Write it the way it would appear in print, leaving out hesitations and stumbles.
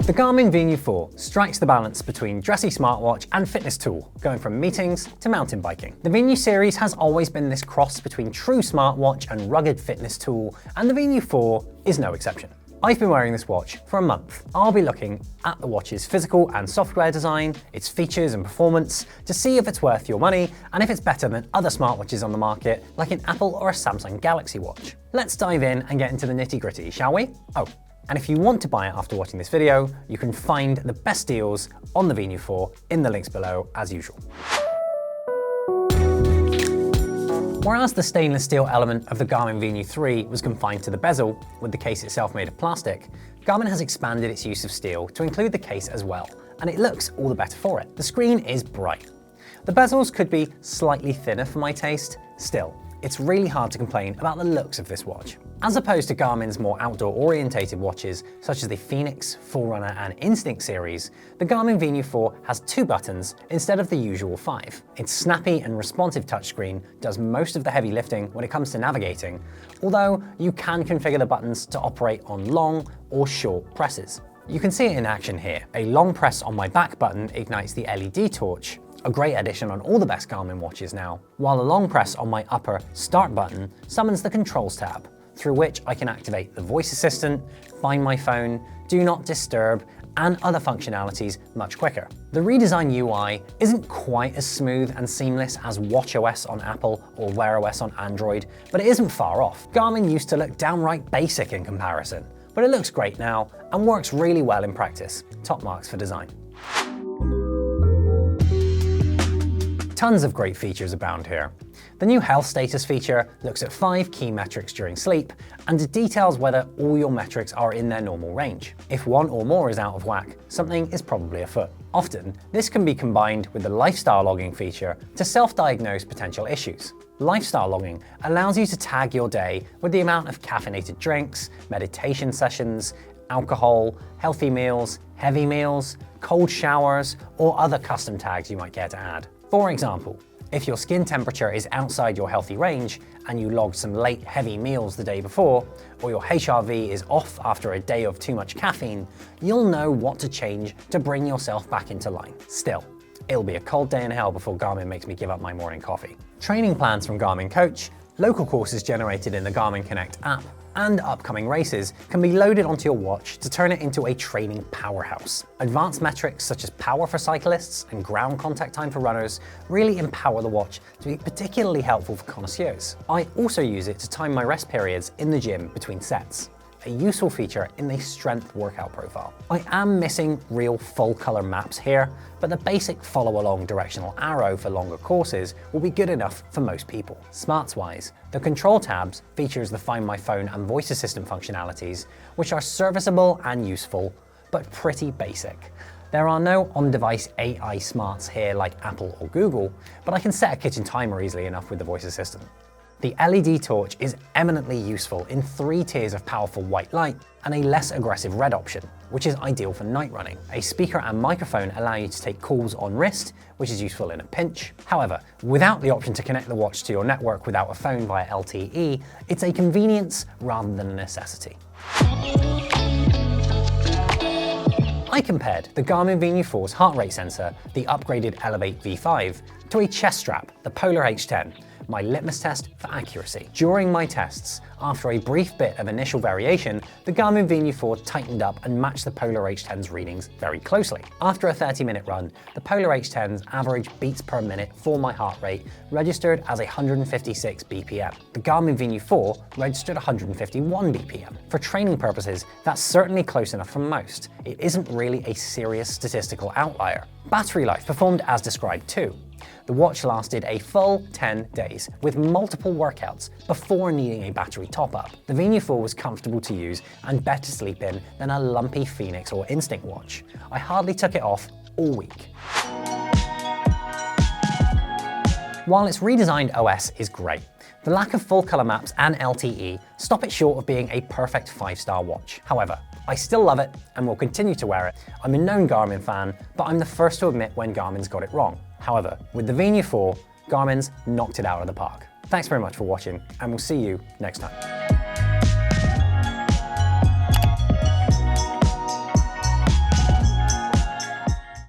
The Garmin Venu 4 strikes the balance between dressy smartwatch and fitness tool, going from meetings to mountain biking. The Venu series has always been this cross between true smartwatch and rugged fitness tool, and the Venu 4 is no exception. I've been wearing this watch for a month. I'll be looking at the watch's physical and software design, its features and performance, to see if it's worth your money and if it's better than other smartwatches on the market, like an Apple or a Samsung Galaxy Watch. Let's dive in and get into the nitty-gritty, shall we? Oh, and if you want to buy it after watching this video, you can find the best deals on the Venu 4 in the links below as usual. Whereas the stainless steel element of the Garmin Venu 3 was confined to the bezel, with the case itself made of plastic, Garmin has expanded its use of steel to include the case as well, and it looks all the better for it. The screen is bright. The bezels could be slightly thinner for my taste, still, it's really hard to complain about the looks of this watch. As opposed to Garmin's more outdoor-orientated watches, such as the Phoenix, Forerunner and Instinct series, the Garmin Venu 4 has 2 buttons instead of the usual 5. Its snappy and responsive touchscreen does most of the heavy lifting when it comes to navigating, although you can configure the buttons to operate on long or short presses. You can see it in action here. A long press on my back button ignites the LED torch, a great addition on all the best Garmin watches now, while a long press on my upper Start button summons the Controls tab, through which I can activate the voice assistant, find my phone, do not disturb, and other functionalities much quicker. The redesigned UI isn't quite as smooth and seamless as watchOS on Apple or Wear OS on Android, but it isn't far off. Garmin used to look downright basic in comparison, but it looks great now and works really well in practice. Top marks for design. Tons of great features abound here. The new health status feature looks at 5 key metrics during sleep and it details whether all your metrics are in their normal range. If one or more is out of whack, something is probably afoot. Often, this can be combined with the lifestyle logging feature to self-diagnose potential issues. Lifestyle logging allows you to tag your day with the amount of caffeinated drinks, meditation sessions, alcohol, healthy meals, heavy meals, cold showers, or other custom tags you might care to add. For example, if your skin temperature is outside your healthy range and you logged some late heavy meals the day before, or your HRV is off after a day of too much caffeine, you'll know what to change to bring yourself back into line. Still, it'll be a cold day in hell before Garmin makes me give up my morning coffee. Training plans from Garmin Coach, local courses generated in the Garmin Connect app, and upcoming races can be loaded onto your watch to turn it into a training powerhouse. Advanced metrics such as power for cyclists and ground contact time for runners really empower the watch to be particularly helpful for connoisseurs. I also use it to time my rest periods in the gym between sets, a useful feature in the strength workout profile. I am missing real full color maps here, but the basic follow-along directional arrow for longer courses will be good enough for most people. Smarts-wise, the control tabs features the Find My Phone and voice assistant functionalities, which are serviceable and useful, but pretty basic. There are no on-device AI smarts here like Apple or Google, but I can set a kitchen timer easily enough with the voice assistant. The LED torch is eminently useful in 3 tiers of powerful white light and a less aggressive red option, which is ideal for night running. A speaker and microphone allow you to take calls on wrist, which is useful in a pinch. However, without the option to connect the watch to your network without a phone via LTE, it's a convenience rather than a necessity. I compared the Garmin Venu 4's heart rate sensor, the upgraded Elevate V5, to a chest strap, the Polar H10, my litmus test for accuracy. During my tests, after a brief bit of initial variation, the Garmin Venu 4 tightened up and matched the Polar H10's readings very closely. After a 30-minute run, the Polar H10's average beats per minute for my heart rate registered as 156 BPM. The Garmin Venu 4 registered 151 BPM. For training purposes, that's certainly close enough for most. It isn't really a serious statistical outlier. Battery life performed as described too. The watch lasted a full 10 days, with multiple workouts before needing a battery top-up. The Venu 4 was comfortable to use and better to sleep in than a lumpy Phoenix or Instinct watch. I hardly took it off all week. While its redesigned OS is great, the lack of full color maps and LTE stop it short of being a perfect 5-star watch. However, I still love it and will continue to wear it. I'm a known Garmin fan, but I'm the first to admit when Garmin's got it wrong. However, with the Venu 4, Garmin's knocked it out of the park. Thanks very much for watching, and we'll see you next time.